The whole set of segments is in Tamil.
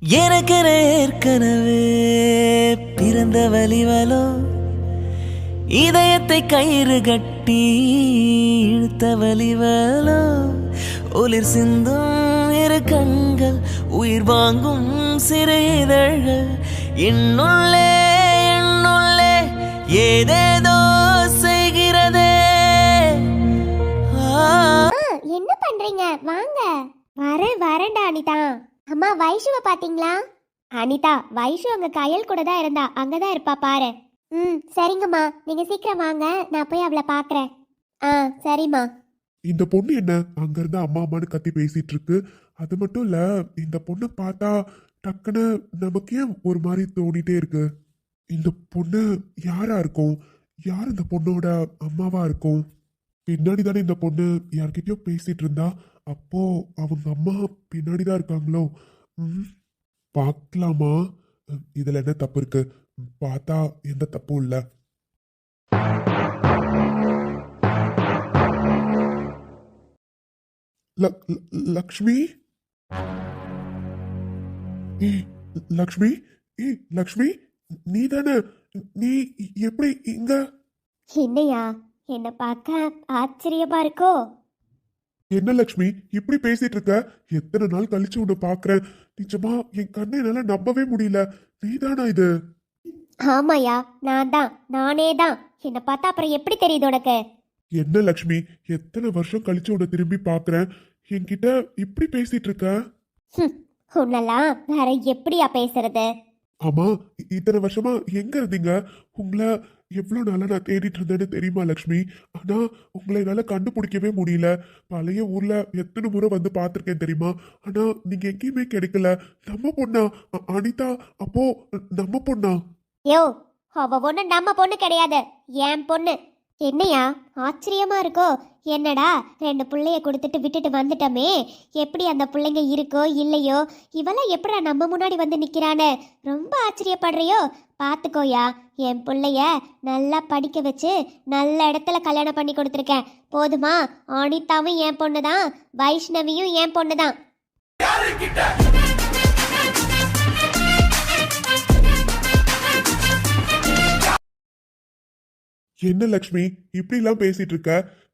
எனக்கென ஏற்கனவே பிறந்த வலிவலோ இதயத்தை கயிறு கட்டி இழுத்த வலிவலோ ஒளிர் சிந்தும் இரு கண்கள் உயிர் வாங்கும் சிறு இதழ்கள் என்னுள்ளே என்னுள்ளே ஏதேதோ செய்கிறதே. என்ன பண்றீங்க? வாங்க. வரேன்டா அனிதா. அம்மா வைஷுவ பாத்தீங்களா? அனிதா, வைஷு அங்க கயல் கூட தான் இருந்தா, அங்கதான் இருப்பா பாரு. சரிங்கம்மா, நீங்க சீக்கிரம் வாங்க, நான் போய் அவளை பாக்குறேன். சரிம்மா. இந்த பொண்ணு என்ன அங்க இருந்து அம்மா அம்மான்னு கத்தி பேசிட்டு இருக்கு? அது மட்டும் இல்ல, இந்த பொண்ணை பார்த்தா டக்குன்னு நமக்கு ஏன் ஒரு மாதிரி தோணிட்டே இருக்கு. இந்த பொண்ணு யாரா இருக்கும்? யார் இந்த பொண்ணோட அம்மாவா இருக்கும்? பின்னாடி தானே இந்த பொண்ணு யார்கிட்டயோ பேசிட்டு இருந்தா. அப்போ அவங்க அம்மா பின்னாடிதான் இருக்காங்களோ? பார்க்கலாமா? இதுல என்ன தப்பு இருக்கு? பார்த்தா எந்த தப்பும் இல்ல. லக்ஷ்மி, லக்ஷ்மி, லக்ஷ்மி, நீ தானே? நீ எப்படி இங்க? என்னையா, என்ன பார்க்க ஆச்சரியமா இருக்கோ? என்ன லக்ஷ்மி இப்படி பேசிட்டு இருக்க? எத்தனை நாள் கழிச்சு உன்னை பாக்குறேன். நிஜமா என் கண்ணை என்னால நம்பவே முடியல. நீதானா இது? ஆமாயா, நானே தான். என்ன பார்த்தா அப்புறம் எப்படி தெரியுது உனக்கு? என்ன லக்ஷ்மி, எத்தனை வருஷம் கழிச்சு உன்னை திரும்பி பாக்குறேன், என்கிட்ட இப்படி பேசிட்டு இருக்க? உன்னெல்லாம் வேற எப்படியா பேசுறது? ஆமா, இத்தனை வருஷமா எங்க இருந்தீங்க? உங்களை எவ்வளவு நாளா நான் தேடிட்டு இருந்தேன்னு தெரியுமா லக்ஷ்மி? ஆனா உங்களை என்னால கண்டுபிடிக்கவே முடியல. பழைய ஊர்ல எத்தனை முறை வந்து பார்த்திருக்கேன் தெரியுமா? ஆனா நீங்க எங்கேயுமே கிடைக்கல. நம்ம பொண்ணா அனிதா? அப்போ நம்ம பொண்ணா? யோ, அவ பொண்ணு நம்ம பொண்ணு கிடையாது, என் பொண்ணு. என்னையா ஆச்சரியமா இருக்கோ? என்னடா, 2 பிள்ளைய கொடுத்துட்டு விட்டுட்டு வந்துட்டோமே, எப்படி அந்த பிள்ளைங்க இருக்கோ இல்லையோ, இவெல்லாம் எப்படா நம்ம முன்னாடி வந்து நிக்கிறானே ரொம்ப ஆச்சரியப்படுறியோ? பார்த்துக்கோயா, என் பிள்ளைய நல்லா படிக்க வச்சு நல்ல இடத்துல கல்யாணம் பண்ணி கொடுத்துருக்கேன். போதுமா? அனிதாவும் என் பொண்ணு தான், வைஷ்ணவியும் என் பொண்ணு தான். என்ன லக்ஷ்மி இப்படி எல்லாம் பேசிட்டு இருக்க?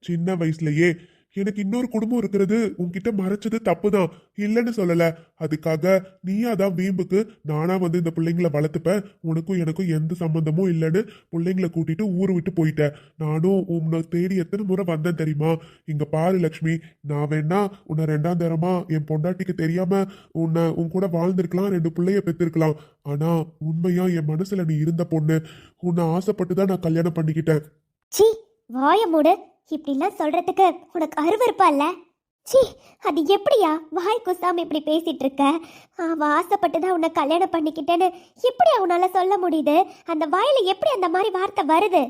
சின்ன வயசுலயே எனக்கு இன்னொரு குடும்பம் இருக்கிறது உன்கிட்ட மறைச்சது தப்புதான், இல்லைன்னு சொல்லல. அதுக்காக நீயா தான் வீம்புக்கு நானா வந்து இந்த பிள்ளைங்களை வளர்த்துப்பேன், உனக்கும் எனக்கும் எந்த சம்பந்தமும் இல்லைன்னு பிள்ளைங்களை கூட்டிட்டு ஊரை விட்டு போயிட்டேன். நானும் உன்னை தேடி எத்தனை முறை வந்தேன் தெரியுமா? இங்க பாரு லக்ஷ்மி, நான் வேணா உன்னை 2ஆம் தரமா என் பொண்டாட்டிக்கு தெரியாம உன் கூட வாழ்ந்திருக்கலாம், 2 பிள்ளைய பெற்றிருக்கலாம். ஆனா உண்மையா என் மனசுல நீ இருந்த பொண்ணு. உன்னை ஆசைப்பட்டுதான் நான் கல்யாணம் பண்ணிக்கிட்டேன். சி, வாய மூடு. இப்படிலாம் சொல்றதுக்கு உனக்கு அருவருப்பா இல்ல? சி, அது எப்படியா வாய் குசாம இப்படி பேசிட்டு இருக்க? அவ ஆசைப்பட்டு தான் உன்னை கல்யாணம் பண்ணிக்கிட்டேன்னு எப்படி அவனால சொல்ல முடியுது? அந்த வாயில எப்படி அந்த மாதிரி வார்த்தை வருது?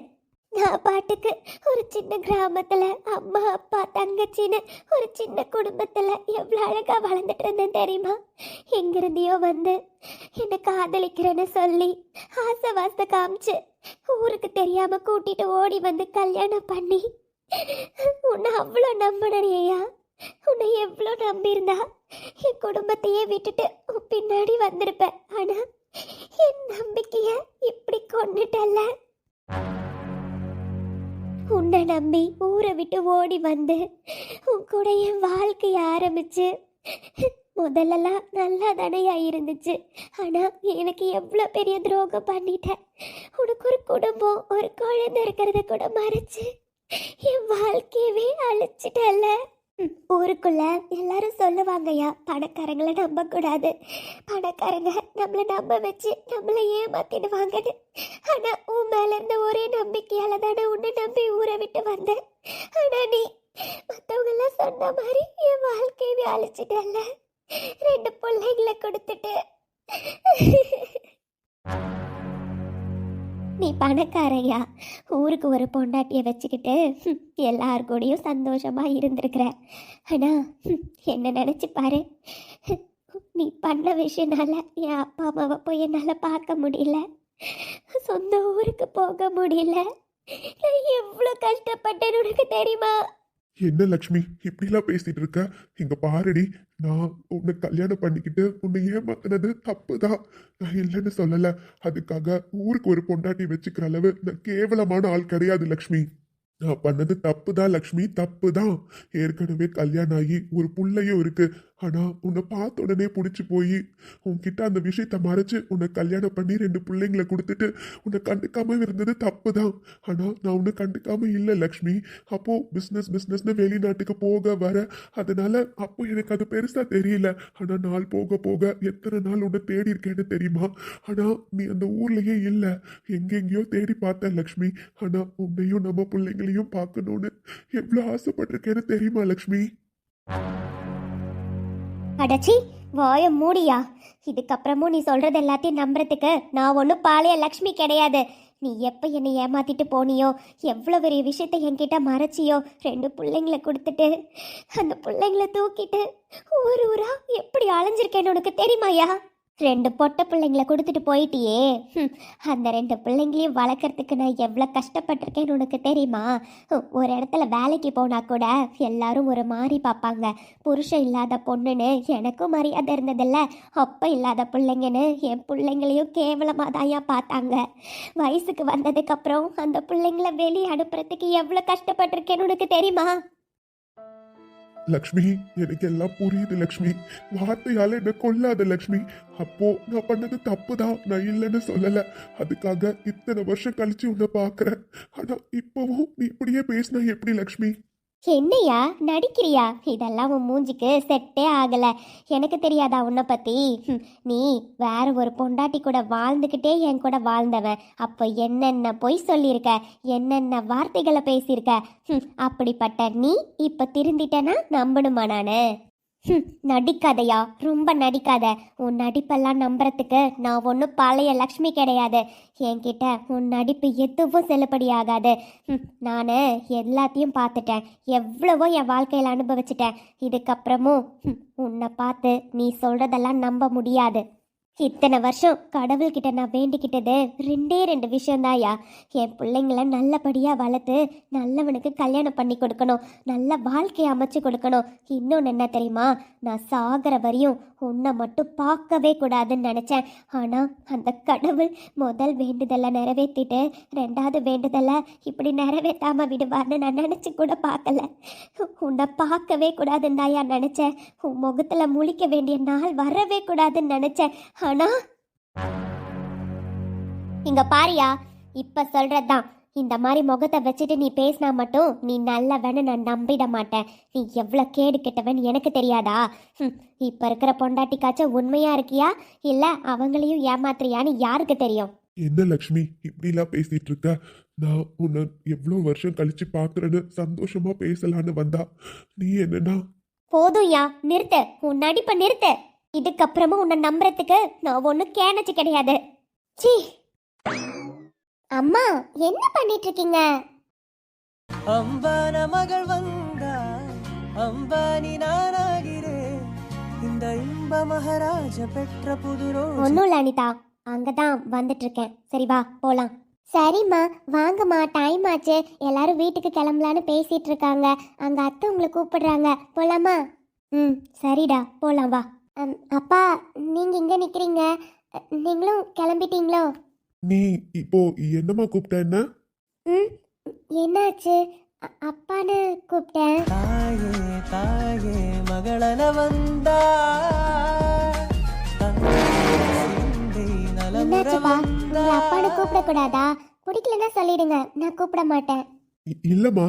நான் பாட்டுக்கு ஒரு சின்ன கிராமத்துல அம்மா அப்பா தங்கச்சின்னு ஒரு சின்ன குடும்பத்துல எவ்வளவு அழகா வளர்ந்துட்டு இருந்தேன் தெரியுமா? எங்கிருந்தையோ வந்து என்னை காதலிக்கிறேன்னு சொல்லி ஆசை வாச காமிச்சு ஊருக்கு தெரியாம கூட்டிட்டு ஓடி வந்து கல்யாணம் பண்ணி உன்னை அவ்வளோ நம்பினையா? உன்னை எவ்வளோ நம்பியிருந்தா என் குடும்பத்தையே விட்டுட்டு பின்னாடி வந்திருப்பேன். ஆனா என் நம்பிக்கைய இப்படி கொண்டுட்டல்ல. உன்னை நம்பி ஊரை விட்டு ஓடி வந்து உன் கூட என் வாழ்க்கைய ஆரம்பிச்சு முதல்லலாம் நல்லா தானையா இருந்துச்சு. ஆனா எனக்கு எவ்வளோ பெரிய துரோகம் பண்ணிட்டேன். உனக்கு ஒரு குடும்பம் ஒரு குழந்தை இருக்கிறத கூட மறைச்சு என் வாழ்க்கையவே அழிச்சிட்டல்ல. ஊருக்குள்ள எல்லாரும் சொல்லுவாங்கய்யா, பணக்காரங்களை நம்ப கூடாது, பணக்காரங்க நம்மளை நம்ப வச்சு நம்மளை ஏமாத்திடுவாங்கன்னு. ஆனா உன் மேல இருந்த ஒரே நம்பிக்கையால தானே உன்னை நம்பி ஊரை விட்டு வந்தேன். ஆனா நீ மற்றவங்க எல்லாம் சொன்ன மாதிரி என் வாழ்க்கையவே அழிச்சிட்டல்ல. 2 பிள்ளைங்களை கொடுத்துட்டு நீ பணக்காரையா, ஊருக்கு ஒரு பொண்டாட்டியை வச்சுக்கிட்டு எல்லார் கூடயும் சந்தோஷமா இருந்திருக்கிற. ஆனா என்ன நினைச்சு பாரு, நீ பண்ண விஷயனால என் அப்பா அம்மாவை போய் என்னால் பார்க்க முடியல, சொந்த ஊருக்கு போக முடியல. நான் எவ்வளோ கஷ்டப்பட்டேன்னு உனக்கு தெரியுமா? என்ன லக்ஷ்மி இப்படிலாம் பேசிட்டு இருக்க? இங்க பாருடி, நான் உன்னை கல்யாணம் பண்ணிக்கிட்டு உன்னை ஏமாத்தினது தப்புதான். நான் இல்லைன்னு சொல்லல. அதுக்காக ஊருக்கு ஒரு பொண்டாட்டி வச்சுக்கிற அளவு நான் கேவலமான ஆள் கிடையாது லக்ஷ்மி. நான் பண்ணது தப்புதான் லக்ஷ்மி, தப்புதான். ஏற்கனவே கல்யாணம் ஆகி ஒரு புள்ளையும் இருக்கு. ஆனா உன்னை பார்த்த உடனே பிடிச்சி போய் உன்கிட்ட அந்த விஷயத்த மறைச்சு உன்னை கல்யாணம் பண்ணி 2 பிள்ளைங்களை கொடுத்துட்டு உன்னை கண்டுக்காம இருந்தது தப்புதான். ஆனா நான் உன்னை கண்டுக்காம இல்லை லக்ஷ்மி. அப்போ பிஸ்னஸ்னு வெளிநாட்டுக்கு போக வர, அதனால அப்போ எனக்கு அது பெருசா தெரியல. ஆனா நாள் போக போக எத்தனை நாள் உன்னை தேடி இருக்கேன்னு தெரியுமா? ஆனா நீ அந்த ஊர்லயே இல்லை, எங்கெங்கேயோ தேடி பார்த்த லக்ஷ்மி. ஆனா உன்னையும் நம்ம பிள்ளைங்களையும் பார்க்கணும்னு எவ்வளவு ஆசைப்பட்டிருக்கேன்னு தெரியுமா லக்ஷ்மி? அடச்சி, வாய மூடியா. இதுக்கப்புறமும் நீ சொல்றது எல்லாத்தையும் நம்புறதுக்கு நான் ஒன்றும் பாளைய லக்ஷ்மி கிடையாது. நீ எப்போ என்னை ஏமாத்திட்டு போனியோ, எவ்வளோ பெரிய விஷயத்த என்கிட்ட மறைச்சியோ, 2 பிள்ளைங்களை கொடுத்துட்டு அந்த பிள்ளைங்களை தூக்கிட்டு ஊர் ஊரா எப்படி அலைஞ்சிருக்கேன்னு உனக்கு தெரியுமாயா? 2 பொட்டை பிள்ளைங்களை கொடுத்துட்டு போயிட்டியே. அந்த 2 பிள்ளைங்களையும் வளர்க்குறதுக்கு நான் எவ்வளோ கஷ்டப்பட்டிருக்கேன்னு உனக்கு தெரியுமா? ஒரு இடத்துல வேலைக்கு போனால் கூட எல்லாரும் ஒரு மாதிரி பார்ப்பாங்க. புருஷன் இல்லாத பொண்ணுன்னு எனக்கும் மரியாதை இருந்ததில்ல. அப்போ இல்லாத பிள்ளைங்கன்னு என் பிள்ளைங்களையும் கேவலமாக தாயா பார்த்தாங்க. வயசுக்கு வந்ததுக்கப்புறம் அந்த பிள்ளைங்களை வெளியே அனுப்புறதுக்கு எவ்வளோ கஷ்டப்பட்டிருக்கேன்னு உனக்கு தெரியுமா? லக்ஷ்மி, எனக்கு எல்லாம் புரியுது லக்ஷ்மி. வார்த்தையால என்ன கொல்லாத லக்ஷ்மி. அப்போ நான் பண்ணது தப்புதான், நான் இல்லைன்னு சொல்லல. அதுக்காக இத்தனை வருஷம் கழிச்சு உன்னை பாக்குறேன். ஆனா இப்பவும் நீ இப்படியே பேசினா எப்படி லக்ஷ்மி? என்னையா நடிக்கிறியா? இதெல்லாம் உன் மூஞ்சிக்கு செட்டே ஆகலை. எனக்கு தெரியாதா உன்னை பற்றி? நீ வேற ஒரு பொண்டாட்டி கூட வாழ்ந்துக்கிட்டே என் கூட வாழ்ந்தவன். அப்போ என்னென்ன பொய் சொல்லியிருக்க, என்னென்ன வார்த்தைகளை பேசியிருக்க. அப்படிப்பட்ட நீ இப்போ திருந்திட்டனா நம்பணுமா நான்? நடிக்காதையா, ரொம்ப நடிக்காத. உன் நடிப்பெல்லாம் நம்புறதுக்கு நான் ஒன்றும் பழைய லக்ஷ்மி கிடையாது. என்கிட்ட உன் நடிப்பு எதுவும் செல்லுபடியாகாது. நான் எல்லாத்தையும் பார்த்துட்டேன், எவ்வளவோ என் வாழ்க்கையில் அனுபவிச்சிட்டேன். இதுக்கப்புறமும் உன்னை பார்த்து நீ சொல்கிறதெல்லாம் நம்ப முடியாது. இத்தனை வருஷம் கடவுள்கிட்ட நான் வேண்டிக்கிட்டது 2 விஷயந்தாயா. என் பிள்ளைங்கள நல்லபடியாக வளர்த்து நல்லவனுக்கு கல்யாணம் பண்ணி கொடுக்கணும், நல்ல வாழ்க்கையை அமைச்சு கொடுக்கணும். இன்னொன்று என்ன தெரியுமா? நான் சாகிற வரையும் உன்னை மட்டும் பார்க்கவே கூடாதுன்னு நினச்சேன். ஆனால் அந்த கடவுள் முதல் வேண்டுதலை நிறைவேற்றிட்டு 2வது வேண்டுதலை இப்படி நிறைவேற்றாமல் விடுவார்னு நான் நினச்சி கூட பார்க்கல. உன்னை பார்க்கவே கூடாதுன்னு தாயா நினச்சேன். உன் முகத்தில் முழிக்க வேண்டிய நாள் வரவே கூடாதுன்னு நினச்சேன். ஆனா இங்க பாரியா, இப்ப சொல்றதுதான். இந்த மாதிரி முகத்தை வச்சுட்டு நீ பேசினா மட்டும் நீ நல்லவன்னு நான் நம்பிட மாட்டேன். நீ எவ்வளவு கேடு கெட்டவன் எனக்கு தெரியாதா? இப்ப இருக்கிற பொண்டாட்டிக்காச்சும் உண்மையா இருக்கியா இல்ல அவங்களையும் ஏமாத்துறியான்னு யாருக்கு தெரியும்? என்ன லக்ஷ்மி இப்படிலாம் பேசிட்டு இருக்க? நான் உன்னை எவ்வளவு வருஷம் கழிச்சு பாக்குறேன்னு சந்தோஷமா பேசலான்னு வந்தா நீ என்னன்னா? போதும்யா, நிறுத்து. உன் நடிப்பை நிறுத்து. இதுக்கப்புறமும் உன்னை நம்புறதுக்கு நான் ஒன்றும் கேனச்சு கிடையாது. சீ, அம்மா என்ன பண்ணிட்டு இருக்கீங்க? அம்பான மகள் வந்தா அம்பானி நானாகிறேன். இந்த இன்ப மகாராஜ பெற்ற புதுரோ. ஒன்றும் இல்லை அனிதா, அங்கதான் வந்துட்டு இருக்கேன். சரி வா போலாம். சரிம்மா வாங்கம்மா, டைம் ஆச்சு. எல்லாரும் வீட்டுக்கு கிளம்பலான்னு பேசிட்டு இருக்காங்க. அங்க அத்தை உங்களை கூப்பிடுறாங்க, போலாமா? சரிடா போலாம் வா. அப்பா நீங்க இங்க நிக்கிறீங்க, நீங்களும் கிளம்பிட்டீங்களோ? நீ இப்போ என்னம்மா கூப்பிட்ட? என்ன என்னாச்சு? அப்பான்னு கூப்பிட்டேன். தாயே தாயே மகளன வந்தா. என்னாச்சுப்பா? உங்களை அப்பான்னு கூப்பிடக்கூடாதா? பிடிக்கலன்னா சொல்லிடுங்க, நான் கூப்பிட மாட்டேன். இல்லம்மா,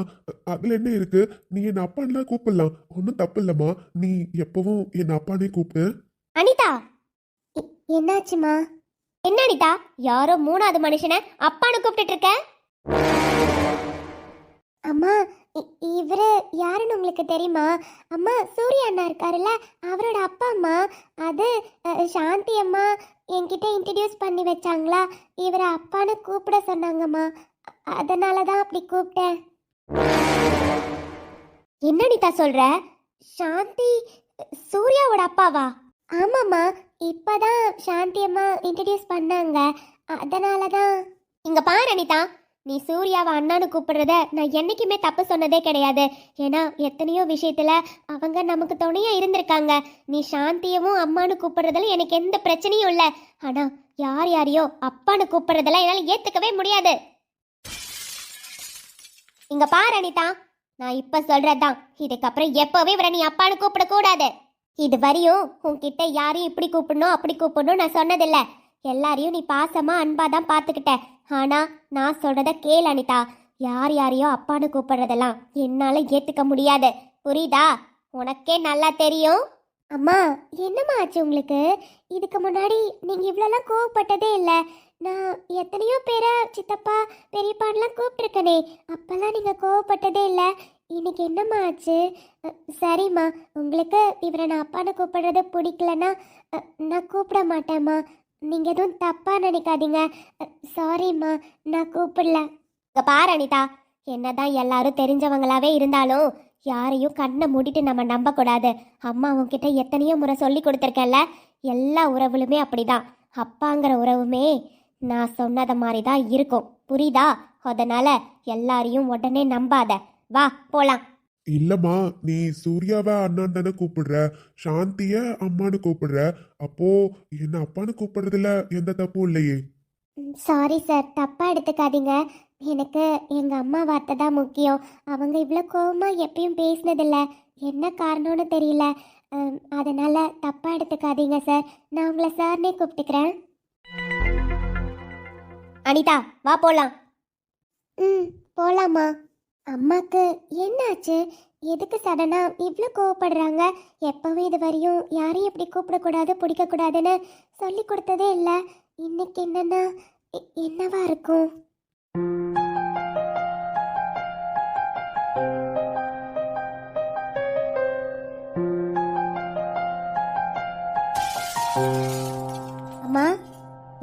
அதுல என்ன இருக்கு? நீ என்ன அப்பான்லாம் கூப்பிடலாம், ஒன்றும் தப்பு இல்லம்மா. நீ எப்பவும் என்ன அப்பானே கூப்பிடு. அனிதா என்னாச்சுமா? என்ன அனிதா, யாரோ 3வது மனுஷனை அப்பான்னு கூப்பிட்டு இருக்க? அம்மா இவரு யாருன்னு உங்களுக்கு தெரியுமா? அம்மா சூர்யா அண்ணா இருக்காருல்ல, அவரோட அப்பா அம்மா. அது சாந்தி அம்மா என்கிட்ட இன்ட்ரடியூஸ் பண்ணி வச்சாங்களா, இவரை அப்பான்னு கூப்பிட சொன்னாங்கம்மா. அதனால தான் அப்படி கூப்பிட்டேன். என்ன அனிதா சொல்ற? சாந்தி சூர்யாவோட அப்பாவா? ஆமாம்மா, இப்பதான் சாந்தி அம்மா இன்ட்ரடியூஸ் பண்ணாங்க, அதனால தான். இங்க பாரு அனிதா, நீ சூர்யாவை அண்ணான்னு கூப்பிடுறத நான் என்னைக்குமே தப்பு சொன்னதே கிடையாது. ஏன்னா எத்தனையோ விஷயத்துல அவங்க நமக்கு துணையா இருந்திருக்காங்க. நீ சாந்தியவும் அம்மானு கூப்பிடுறதுல எனக்கு எந்த பிரச்சனையும் இல்லை. ஆனா யார் யாரையோ அப்பான்னு கூப்பிடுறதெல்லாம் என்னால் ஏத்துக்கவே முடியாது. இங்க பாரு அனிதா, நான் இப்ப சொல்றதுதான். இதுக்கப்புறம் எப்பவே இவரை நீ அப்பான்னு கூப்பிடக்கூடாது. இது வரையும் உன்கிட்ட யாரையும் இப்படி கூப்பிடணும் அப்படி கூப்பிடணும் நான் சொன்னதில்லை. எல்லாரையும் நீ பாசமா அன்பா தான் பார்த்துக்கிட்ட. ஆனா நான் சொல்றத கேளு அனிதா. யார் யாரையோ அப்பான்னு கூப்பிடுறதெல்லாம் என்னால ஏத்துக்க முடியாது. புரியுதா? உனக்கே நல்லா தெரியும். அம்மா, என்னம்மா ஆச்சு உங்களுக்கு? இதுக்கு முன்னாடி நீங்க இவ்வளோலாம் கோவப்பட்டதே இல்லை. நான் எத்தனையோ பேரை சித்தப்பா பெரியப்பான்லாம் கூப்பிட்டுருக்கனே, அப்பெல்லாம் நீங்க கோவப்பட்டதே இல்லை. இன்னைக்கு என்னம்மா ஆச்சு? சரிம்மா, உங்களுக்கு இவரை நான் அப்பான்னு கூப்பிடுறது பிடிக்கலன்னா நான் கூப்பிட மாட்டேம்மா. நீங்கள் எதுவும் தப்பாக நினைக்காதீங்க. சாரிம்மா, நான் கூப்பிடல. இங்கே பாரு அனிதா, என்னதான் எல்லாரும் தெரிஞ்சவங்களாவே இருந்தாலும் யாரையும் கண்ணை மூடிட்டு நம்ம நம்பக்கூடாது. அம்மா உன்கிட்ட எத்தனையோ முறை சொல்லி கொடுத்துருக்கேன்ல, எல்லா உறவுலுமே அப்படிதான். அப்பாங்கிற உறவுமே நான் சொன்னதை மாதிரி தான் இருக்கும். புரியுதா? அதனால எல்லாரையும் உடனே நம்பாத. வா போலாம். இல்லம்மா, நீ சூர்யாவை அண்ணான்னு தானே கூப்பிடுற, சாந்திய அம்மான்னு கூப்பிடுற. அப்போ என்ன அப்பான்னு கூப்பிடுறதுல எந்த தப்பும் இல்லையே. சாரி சார், தப்பாக எடுத்துக்காதீங்க. எனக்கு எங்கள் அம்மா வார்த்தை தான் முக்கியம். அவங்க இவ்வளோ கோவமாக எப்பயும் பேசினதில்ல. என்ன காரணம்னு தெரியல. அதனால் தப்பாக எடுத்துக்காதீங்க சார். நான் உங்களை சார்னே கூப்பிட்டுக்கிறேன். அனிதா, வா போகலாம். போகலாமா? அம்மாக்கு என்னாச்சு? எதுக்கு சடனாக இவ்வளோ கோவப்படுறாங்க? எப்போவும் இது வரையும் யாரையும் இப்படி கூப்பிடக்கூடாது பிடிக்கக்கூடாதுன்னு சொல்லி கொடுத்ததே இல்லை. இன்னைக்கு என்னன்னா என்னவா இருக்கும்? அம்மா,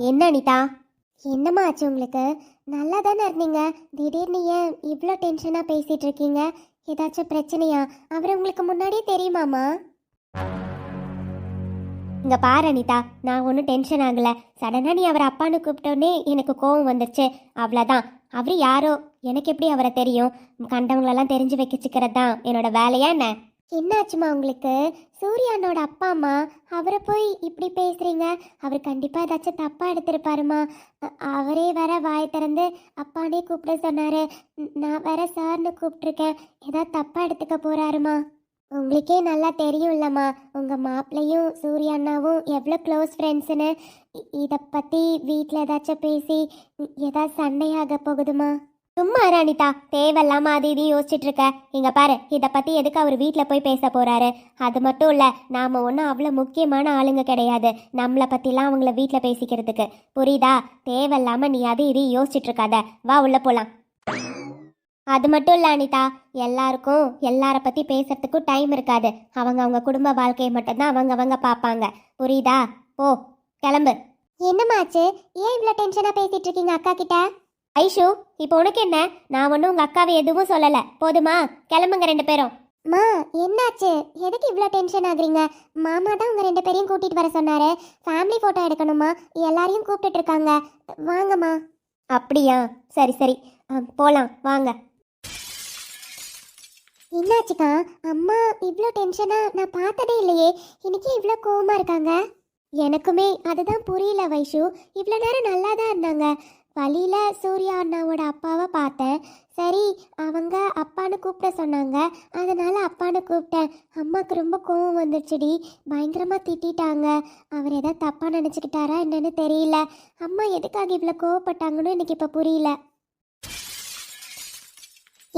என்ன அனிதா? என்னம்மா ஆச்சு உங்களுக்கு? நல்லா தானே இருந்தீங்க, திடீர்னு ஏன் இவ்வளோ டென்ஷனாக பேசிகிட்டு இருக்கீங்க? ஏதாச்சும் பிரச்சனையா? அவர் உங்களுக்கு முன்னாடியே தெரியுமாம்மா? இங்கே பாரு அனிதா, நான் ஒன்றும் டென்ஷன் ஆகலை. சடனாக நீ அவரை அப்பான்னு கூப்பிட்டோன்னே எனக்கு கோவம் வந்துருச்சு, அவ்வளோதான். அவர் யாரோ, எனக்கு எப்படி அவரை தெரியும்? கண்டவங்களெல்லாம் தெரிஞ்சு வச்சுக்கிறது தான் என்னோட வேலையா என்ன? என்னாச்சுமா உங்களுக்கு? சூர்யானோட அப்பா அம்மா, அவரை போய் இப்படி பேசுறீங்க? அவர் கண்டிப்பாக ஏதாச்சும் தப்பாக எடுத்திருப்பாருமா. அவரே வேற வாய் திறந்து அப்பானே கூப்பிட சொன்னாரு. நான் வேற சார்னு கூப்பிட்டுருக்கேன். ஏதாவது தப்பாக எடுத்துக்க போறாருமா? உங்களுக்கே நல்லா தெரியும்லம்மா, உங்கள் மாப்பிள்ளையும் சூர்யா அண்ணாவும் எவ்வளோ க்ளோஸ் ஃப்ரெண்ட்ஸுன்னு. இதை பற்றி வீட்டில் ஏதாச்சும் பேசி ஏதாவது சண்டையாக போகுதுமா? சும்மா அனிதா, தேவையில்லாம அது இதையும் யோசிச்சுட்டு இருக்க. இங்க பாரு, இதை பத்தி எதுக்கு அவர் வீட்டில் போய் பேச போறாரு? அது மட்டும் இல்ல, நாம ஒன்றும் அவ்வளோ முக்கியமான ஆளுங்க கிடையாது நம்மளை பத்திலாம் அவங்கள வீட்டில் பேசிக்கிறதுக்கு. புரியுதா? தேவையில்லாம நீ அது இதையும் யோசிச்சுட்டு இருக்காத. வா உள்ள போலாம். அது மட்டும் இல்ல அனிதா, எல்லாருக்கும் எல்லார பத்தி பேசுறதுக்கும் டைம் இருக்காது. அவங்க குடும்ப வாழ்க்கையை மட்டும்தான் அவங்க பார்ப்பாங்க. புரியுதா? போ, கிளம்பு. என்னமாச்சு? ஏன் இவ்வளோ டென்ஷனா பேசிட்டு இருக்கீங்க அக்கா கிட்ட? ஐஷு, இப்போ உனக்கு என்ன? நான் ஒன்றும் உங்கள் அக்காவை எதுவும் சொல்லலை. போதுமா? கிளம்புங்க ரெண்டு பேரும். மா, என்னாச்சு? எதுக்கு இவ்வளோ டென்ஷன் ஆகுறீங்க? மாமா தான் உங்கள் ரெண்டு பேரையும் கூட்டிகிட்டு வர சொன்னார். ஃபேமிலி ஃபோட்டோ எடுக்கணுமா? எல்லாரையும் கூப்பிட்டுட்டு இருக்காங்க. வாங்கம்மா. அப்படியா? சரி சரி, போகலாம் வாங்க. என்னாச்சுக்கா? அம்மா இவ்வளோ டென்ஷனாக நான் பார்த்ததே இல்லையே. இன்னைக்கு இவ்வளோ கோவமாக இருக்காங்க. எனக்குமே அதுதான் புரியல வைஷு. இவ்வளோ நேரம் நல்லா தான் இருந்தாங்க. வழியில் சூர்யா அண்ணாவோட அப்பாவை பார்த்தேன். சரி, அவங்க அப்பான்னு கூப்பிட சொன்னாங்க, அதனால் அப்பான்னு கூப்பிட்டேன். அம்மாவுக்கு ரொம்ப கோவம் வந்துடுச்சுடி, பயங்கரமாக திட்டாங்க. அவர் எதாவது தப்பாக நினச்சிக்கிட்டாரா என்னன்னு தெரியல. அம்மா எதுக்காக இவ்வளோ கோவப்பட்டாங்கன்னு எனக்கு இப்போ புரியல.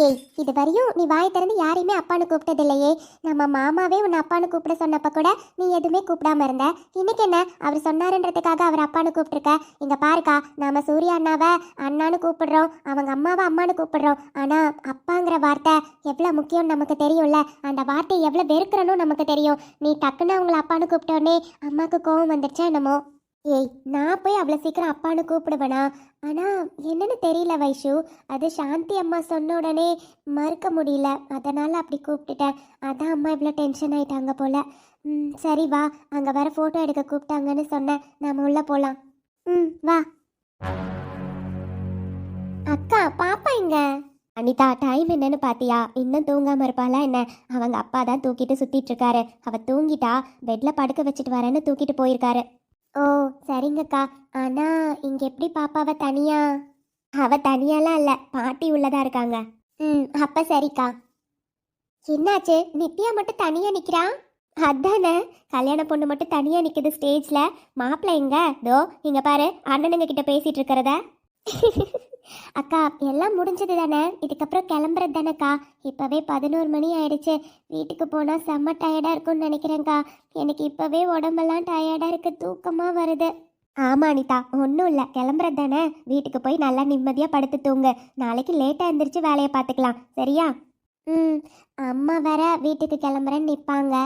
ஏய், இது வரையும் நீ வாய் திறந்து யாரையுமே அப்பான்னு கூப்பிட்டதில்லையே. நம்ம மாமாவே உன்னை அப்பான்னு கூப்பிட சொன்னப்ப கூட நீ எதுவுமே கூப்பிடாம இருந்த. இன்னைக்கு என்ன, அவர் சொன்னாருன்றதுக்காக அவர் அப்பான்னு கூப்பிட்டுருக்க? இங்கே பாருக்கா, நாம சூர்யா அண்ணாவை அண்ணான்னு கூப்பிடுறோம், அவங்க அம்மாவை அம்மான்னு கூப்பிடுறோம். ஆனால் அப்பாங்கிற வார்த்தை எவ்வளோ முக்கியம்னு நமக்கு தெரியும்ல. அந்த வார்த்தை எவ்வளோ வெறுக்கிறனும் நமக்கு தெரியும். நீ டக்குன்னு அவங்கள அப்பான்னு கூப்பிட்டோன்னே அம்மாவுக்கு கோவம் வந்துடுச்சா என்னமோ? ஏய், நான் போய் அவ்வளோ சீக்கிரம் அப்பான்னு கூப்பிடுவேனா? ஆனால் என்னன்னு தெரியல வைஷு, அது சாந்தி அம்மா சொன்ன உடனே மறுக்க முடியல, அதனால் அப்படி கூப்பிட்டுட்டேன். அதான் அம்மா இவ்வளோ டென்ஷன் ஆயிட்டாங்க போல. சரி வா, அங்கே வேற ஃபோட்டோ எடுக்க கூப்பிட்டாங்கன்னு சொன்னேன், நாம் உள்ளே போகலாம். வா. அக்கா பாப்பா எங்க? அனிதா டைம் என்னன்னு பாத்தியா? இன்னும் தூங்காம இருப்பாளா என்ன? அவங்க அப்பா தான் தூக்கிட்டு சுத்திட்டு இருக்காரு. அவ தூங்கிட்டா, பெட்ல படுக்க வச்சுட்டு வரேன்னு தூக்கிட்டு போயிருக்காரு. ஓ சரிங்கக்கா. ஆனா இங்க எப்படி பாப்பாவ தனியா? அவ தனியாலாம் இல்ல, பாட்டி உள்ளதா இருக்காங்க. அப்ப சரிக்கா. என்னாச்சு, நித்யா மட்டும் தனியா நிக்கிறா? அதானே, கல்யாண பொண்ணு மட்டும் தனியா நிக்குது ஸ்டேஜ்ல. மாப்பிள்ளை எங்க? தோ இங்க பாரு, அண்ணனுங்க கிட்ட பேசிட்டு இருக்கிறத. அக்கா எல்லாம் முடிஞ்சது தானே, இதுக்கப்புறம் கிளம்புறது தானேக்கா. இப்பவே 11 மணி ஆயிடுச்சு. வீட்டுக்கு போனா செம்ம டயர்டா இருக்கும்னு நினைக்கிறேன்க்கா. எனக்கு இப்பவே உடம்பெல்லாம் டயர்டா இருக்கு, தூக்கமா வருது. ஆமா அனிதா, ஒன்றும் இல்லை, கிளம்புறது தானே. வீட்டுக்கு போய் நல்லா நிம்மதியாக படுத்து தூங்கு. நாளைக்கு லேட்டாக எழுந்திரிச்சு வேலையை பார்த்துக்கலாம், சரியா? அம்மா வேற வீட்டுக்கு கிளம்புறேன்னு நிற்பாங்க.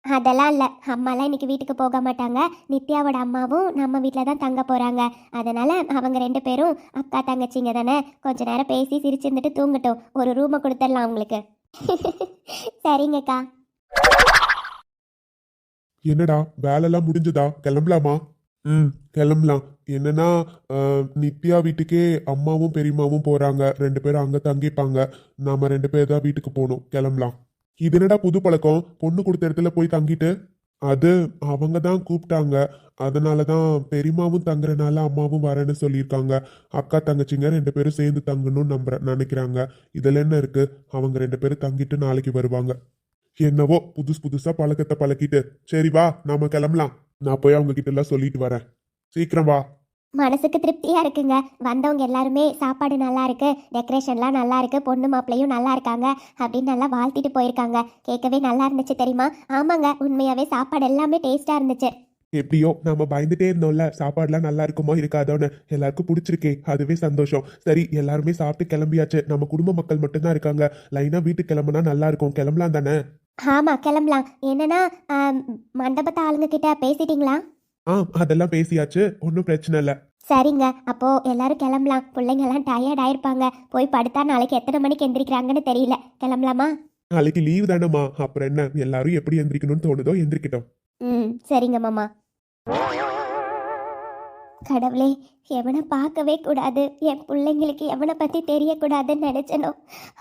அதெல்லாம் இல்லை, அம்மாலாம் இன்னைக்கு வீட்டுக்கு போக மாட்டாங்க. நித்யாவோட அம்மாவும் நம்ம வீட்டில் தான் தங்க போகிறாங்க. அதனால் அவங்க 2 பேரும் அக்கா தங்கச்சிங்க தானே, கொஞ்ச நேரம் பேசி சிரிச்சிருந்துட்டு தூங்கட்டும். ஒரு ரூமை கொடுத்துடலாம் அவங்களுக்கு. சரிங்கக்கா. என்னடா வேலைலாம் முடிஞ்சதா? கிளம்பலாமா? கிளம்பலாம். என்னன்னா நித்யா வீட்டுக்கே அம்மாவும் பெரியம்மாவும் போறாங்க. 2 பேரும் அங்க தங்கிப்பாங்க. நாம 2 பேர் தான் வீட்டுக்கு போகணும். கிளம்பலாம். இது என்னடா புது பழக்கம்? பொண்ணு கொடுத்த இடத்துல போய் தங்கிட்டு? அது அவங்க தான் கூப்பிட்டாங்க. அதனாலதான் பெரியம்மாவும் தங்குறனால அம்மாவும் வரேன்னு சொல்லியிருக்காங்க. அக்கா தங்கச்சிங்க 2 பேரும் சேர்ந்து தங்கணும்னு நினைக்கிறாங்க. இதுல என்ன இருக்கு? அவங்க 2 பேரும் தங்கிட்டு நாளைக்கு வருவாங்க. என்னவோ புதுசா பழக்கத்தை பழக்கிட்டு. சரி வா, நாம கிளம்பலாம். நான் போய் அவங்க கிட்ட எல்லாம் சொல்லிட்டு வரேன். சீக்கிரம் வா. மனசுக்கு திருப்தியா இருக்குங்க. வந்தவங்க எல்லாருமே சாப்பாடு நல்லா இருக்கு, டெக்கரேஷன்லாம் நல்லா இருக்கு, பொண்ணு மாப்பிள்ளையும் நல்லா இருக்காங்க அப்படின்னு நல்லா வாழ்த்திட்டு போயிருக்காங்க. கேட்கவே நல்லா இருந்துச்சு தெரியுமா? ஆமாங்க, உண்மையாவே சாப்பாடு எல்லாமே டேஸ்டா இருந்துச்சு. எப்படியோ நம்ம பயந்துட்டே இருந்தோம்ல, சாப்பாடுலாம் நல்லா இருக்குமோ இருக்காதோன்னு. எல்லாருக்கும் பிடிச்சிருக்கே, அதுவே சந்தோஷம். சரி, எல்லாருமே சாப்பிட்டு கிளம்பியாச்சு. நம்ம குடும்ப மக்கள் மட்டும்தான் இருக்காங்க. லைனா வீட்டுக்கு கிளம்புனா நல்லா இருக்கும். கிளம்பலாம் தானே? ஆமா கிளம்பலாம். என்னன்னா மண்டபத்து ஆளுங்க கிட்ட பேசிட்டீங்களா? அதெல்லாம் பேசியாச்சு, ஒன்றும் பிரச்சனை இல்லை. சரிங்க, அப்போ எல்லாரும் கிளம்பலாம். பிள்ளைங்க எல்லாம் டயர்ட் ஆயிருப்பாங்க. போய் படுத்தா நாளைக்கு எத்தனை மணிக்கு எந்திரிக்கிறாங்கன்னு தெரியல. கிளம்பலாமா? நாளைக்கு லீவு தானேம்மா, அப்புறம் என்ன, எல்லாரும் எப்படி எந்திரிக்கணும்னு தோணுதோ எந்திரிக்கிட்டோம். சரிங்க மாமா. கடவுளே, எவனை பார்க்கவே கூடாது, என் பிள்ளைங்களுக்கு எவனை பற்றி தெரியக்கூடாதுன்னு நினச்சனோ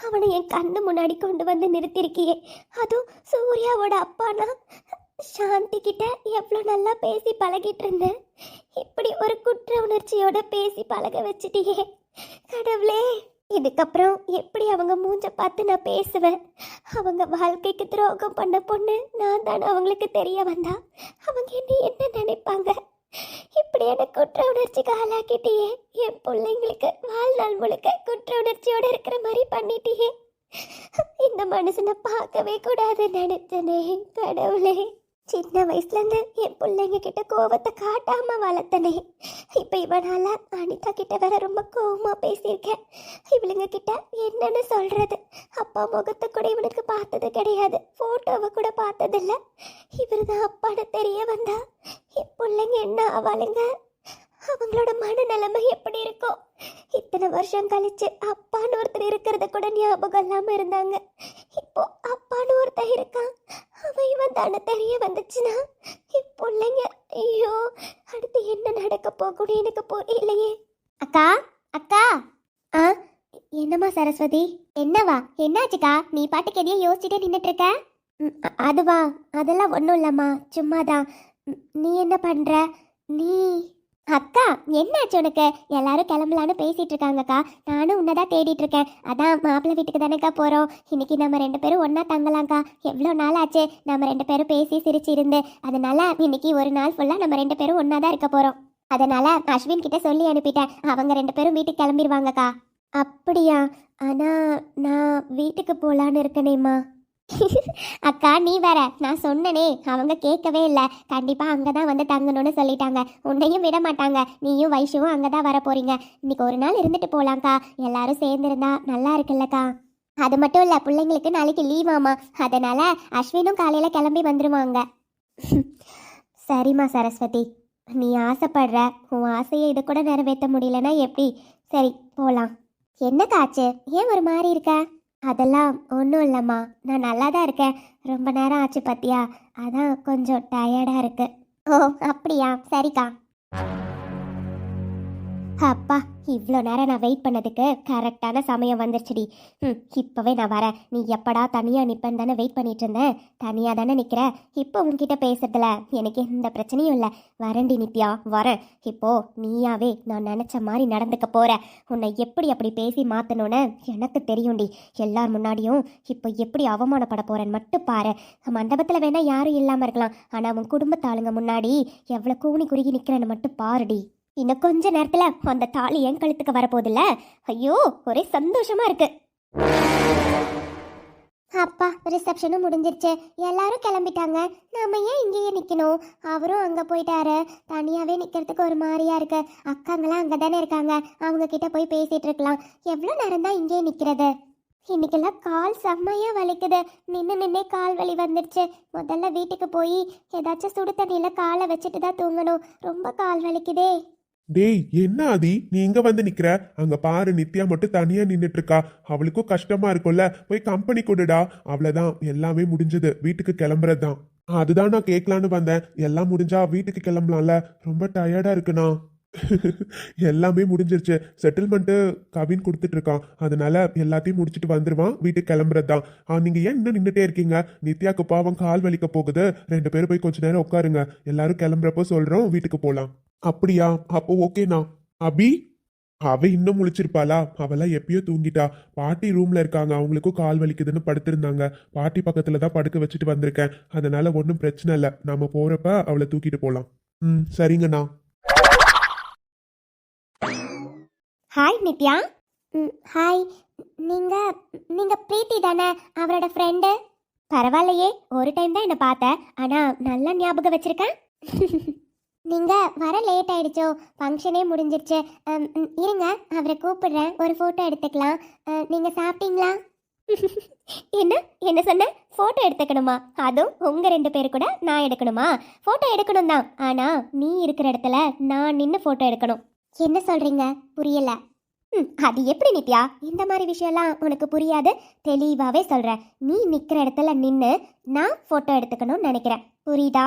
அவனை என் கண்ணு முன்னாடி கொண்டு வந்து நிறுத்திருக்கியே. அதுவும் சூர்யாவோட அப்பானா. சாந்தி கிட்ட எவ்வளோ நல்லா பேசி பழகிட்டு இருந்தேன். இப்படி ஒரு குற்ற உணர்ச்சியோட பேசி பழக வச்சுட்டியே கடவுளே. இதுக்கப்புறம் எப்படி அவங்க மூஞ்ச பார்த்து நான் பேசுவேன்? அவங்க வாழ்க்கைக்கு துரோகம் பண்ண பொண்ணு நான் தானே அவங்களுக்கு தெரிய வந்தா அவங்க என்ன நினைப்பாங்க? இப்படி எனக்கு குற்ற உணர்ச்சிக்கு ஆளாக்கிட்டியே. என் பிள்ளைங்களுக்கு வாழ்நாள் முழுக்க குற்ற உணர்ச்சியோட இருக்கிற மாதிரி பண்ணிட்டியே. இந்த மனுஷனை பார்க்கவே கூடாது நினைச்சனே கடவுளே. சின்ன வயசுல இருந்து என் பிள்ளைங்க கிட்ட கோவத்தை காட்டாம வளர்த்தனே. இப்ப இவனால அனிதா கிட்ட வேற ரொம்ப கோவமா பேசியிருக்கேன். இவளுங்க கிட்ட என்னன்னு சொல்றது? அப்பா முகத்தை கூட இவனுக்கு பார்த்தது கிடையாது, போட்டோவை கூட பார்த்ததில்ல. இவரு தான் அப்பான்னு தெரிய வந்தா என் பிள்ளைங்க என்ன ஆவாளுங்க? அவங்களோட மனநிலைமை எப்படி இருக்கும்? இத்தனை வருஷம் கழிச்சு அப்பான்னு ஒருத்தர் இருக்கிறத கூட ஞாபகம் இல்லாம இருந்தாங்க. இப்போ அப்பான்னு ஒருத்தர் இருக்கான், அவன் இவன் தானே தெரிய வந்துச்சுன்னா என் பிள்ளைங்க ஐயோ அடுத்து என்ன நடக்க போகணும் எனக்கு புரியலையே. அக்கா அக்கா. என்னம்மா சரஸ்வதி? என்னவா, என்னாச்சுக்கா? நீ பாட்டுக்கு எதையும் யோசிச்சுட்டே நின்றுட்டு இருக்க. அதுவா, அதெல்லாம் ஒன்றும் இல்லைம்மா, சும்மாதான். நீ என்ன பண்ற? நீ அக்கா என்னாச்சு உனக்கு? எல்லாரும் கிளம்பலான்னு பேசிட்டு இருக்காங்கக்கா. நானும் உன்னதான் தேடிட்டு இருக்கேன். அதான் மாப்பிள்ளை வீட்டுக்கு தானேக்கா போறோம். இன்னைக்கு நம்ம 2 பேரும் ஒன்னா தங்கலாம்க்கா. எவ்வளோ நாள் ஆச்சு நம்ம 2 பேரும் பேசி சிரிச்சு இருந்து. அதனால இன்னைக்கு ஒரு நாள் ஃபுல்லா நம்ம 2 பேரும் ஒன்னா தான் இருக்க போறோம். அதனால அஸ்வின் கிட்ட சொல்லி அனுப்பிட்டேன். அவங்க 2 பேரும் வீட்டுக்கு கிளம்பிடுவாங்கக்கா. அப்படியா? ஆனா நான் வீட்டுக்கு போலான்னு இருக்கனேம்மா. அக்கா நீ வேற, நான் சொன்னனே, அவங்க கேட்கவே இல்லை. கண்டிப்பா அங்கதான் வந்து தங்கணும்னு சொல்லிட்டாங்க. உன்னையும் விட மாட்டாங்க. நீயும் வைஷுவும் அங்கதான் வர போறீங்க. இன்னைக்கு ஒரு நாள் இருந்துட்டு போலாம்க்கா. எல்லாரும் சேர்ந்துருந்தா நல்லா இருக்குல்லக்கா. அது மட்டும் இல்ல, பிள்ளைங்களுக்கு நாளைக்கு லீவாமா. அதனால அஸ்வினும் காலையில கிளம்பி வந்துருவாங்க. சரிம்மா சரஸ்வதி, நீ ஆசைப்படுற, உன் ஆசையை இது கூட நிறைவேற்ற முடியலன்னா எப்படி? சரி போலாம். என்ன காச்சு, ஏன் ஒரு மாதிரி இருக்க? அதெல்லாம் ஒன்றும் இல்லைம்மா, நான் நல்லா தான் இருக்கேன். ரொம்ப நேரம் ஆச்சு பத்தியா, அதான் கொஞ்சம் டயர்டாக இருக்கு. ஓ அப்படியா, சரிக்கா. அப்பா, இவ்வளோ நேரம் நான் வெயிட் பண்ணதுக்கு கரெக்டான சமயம் வந்துருச்சுடி. இப்போவே நான் வரேன். நீ எப்படா தனியாக நிற்பேன்னு தானே வெயிட் பண்ணிட்டு இருந்தேன். தனியாக தானே நிற்கிற. இப்போ உன்கிட்ட பேசுறதுல எனக்கு எந்த பிரச்சனையும் இல்லை. வரேன்டி நித்யா, வரேன். இப்போ நீயாவே நான் நினச்ச மாதிரி நடந்துக்க போற. உன்னை எப்படி அப்படி பேசி மாற்றணும்னு எனக்கு தெரியும்டி. எல்லார் முன்னாடியும் இப்போ எப்படி அவமானப்பட போறேன்னு மட்டும் பாரு. மண்டபத்தில் வேணா யாரும் இல்லாமல் இருக்கலாம், ஆனால் உன் குடும்பத்தாளுங்க முன்னாடி எவ்வளோ கூனி குறுகி நிற்கிறேன்னு மட்டும் பாருடி. இன்னும் கொஞ்ச நேரத்துல அந்த தாலி என் கழுத்துக்கு வரப்போதில்ல. ஐயோ, ஒரே சந்தோஷமா இருக்கு. அப்பா, ரிசப்ஷனும் முடிஞ்சிருச்சு. எல்லாரும் கிளம்பிட்டாங்க. நாம ஏன் இங்கேயே நிக்கணும்? அவரும் அங்க போயிட்டாரு. தனியாவே நிக்கிறதுக்கு ஒரு மாதிரியா இருக்கு. அக்காங்களாம் அங்க தானே இருக்காங்க. அவங்க கிட்ட போய் பேசிட்டு இருக்கலாம். எவ்வளவு நேரம் தான் இங்கேயே நிக்கிறது? இன்னைக்கெல்லாம் கால் செம்மையா வலிக்குது. நின்னே கால் வலி வந்துடுச்சு. முதல்ல வீட்டுக்கு போய் ஏதாச்சும் சுடு தண்ணியில காலை வச்சுட்டு தான் தூங்கணும். ரொம்ப கால் வலிக்குதே. டேய், என்ன ஆதி, நீ இங்க வந்து நிக்கிற? அங்க பாரு, நித்யா மட்டும் தனியா நின்னுட்டு இருக்கா. அவளுக்கும் கஷ்டமா இருக்கும்ல, போய் கம்பெனி கொடுடா. அவ்வளவுதான், எல்லாமே முடிஞ்சது. வீட்டுக்கு கிளம்புறதுதான். அதுதான் நான் கேட்கலான்னு வந்தேன். எல்லாம் முடிஞ்சா வீட்டுக்கு கிளம்பலாம்ல. ரொம்ப டயர்டா இருக்குண்ணா. எல்லாமே முடிஞ்சிருச்சு. செட்டில்மெண்ட் கவின் கொடுத்துட்டு இருக்கான். அதனால எல்லாத்தையும் முடிச்சுட்டு வந்துருவான். வீட்டுக்கு கிளம்புறதுதான். நீங்க ஏன் இன்னும் நின்றுட்டே இருக்கீங்க? நித்யாக்கு பாவம் கால் வலிக்க போகுது. 2 பேரும் போய் கொஞ்ச நேரம் உட்காருங்க. எல்லாரும் கிளம்புறப்போ சொல்றோம், வீட்டுக்கு போலாம். அப்படியா? அப்போ ஓகேண்ணா. அபி, அவ இன்னும் முழிச்சிருப்பாளா? அவெல்லாம் எப்பயோ தூங்கிட்டா. பாட்டி ரூம்ல இருக்காங்க. அவங்களுக்கும் கால் வலிக்குதுன்னு படுத்திருந்தாங்க. பாட்டி பக்கத்துல தான் படுக்க வச்சுட்டு வந்திருக்கேன். அதனால ஒன்றும் பிரச்சனை இல்லை. நாம போறப்ப அவளை தூக்கிட்டு போலாம். சரிங்கண்ணா. ஹாய் நித்யா. ஹாய். நீங்க நீங்க பிரீத்தி தானே, அவரோட ஃப்ரெண்டு? பரவாயில்லையே, ஒரு டைம் தான் என்ன பார்த்தேன், ஆனா நல்லா ஞாபகம் வச்சிருக்கேன். நீங்க வர லேட் ஆயிடுச்சோ? ஃபங்க்ஷனே முடிஞ்சிருச்சு. இருங்க, அவரை கூப்பிடுறேன், ஒரு ஃபோட்டோ எடுத்துக்கலாம். நீங்க சாப்பிட்டீங்களா? என்ன என்ன சொன்ன? ஃபோட்டோ எடுத்துக்கணுமா? அதுவும் உங்க 2 பேரு கூட நான் எடுக்கணுமா? ஃபோட்டோ எடுக்கணும் தான், ஆனா நீ இருக்கிற இடத்துல நான் நின்று ஃபோட்டோ எடுக்கணும். என்ன சொல்றீங்க? புரியல. அது எப்படி நித்யா? இந்த மாதிரி விஷயம்லாம் உனக்கு புரியாது. தெளிவாவே சொல்றேன். நீ நிக்கிற இடத்துல நின்று நான் போட்டோ எடுத்துக்கணும்னு நினைக்கிறேன். புரியுதா?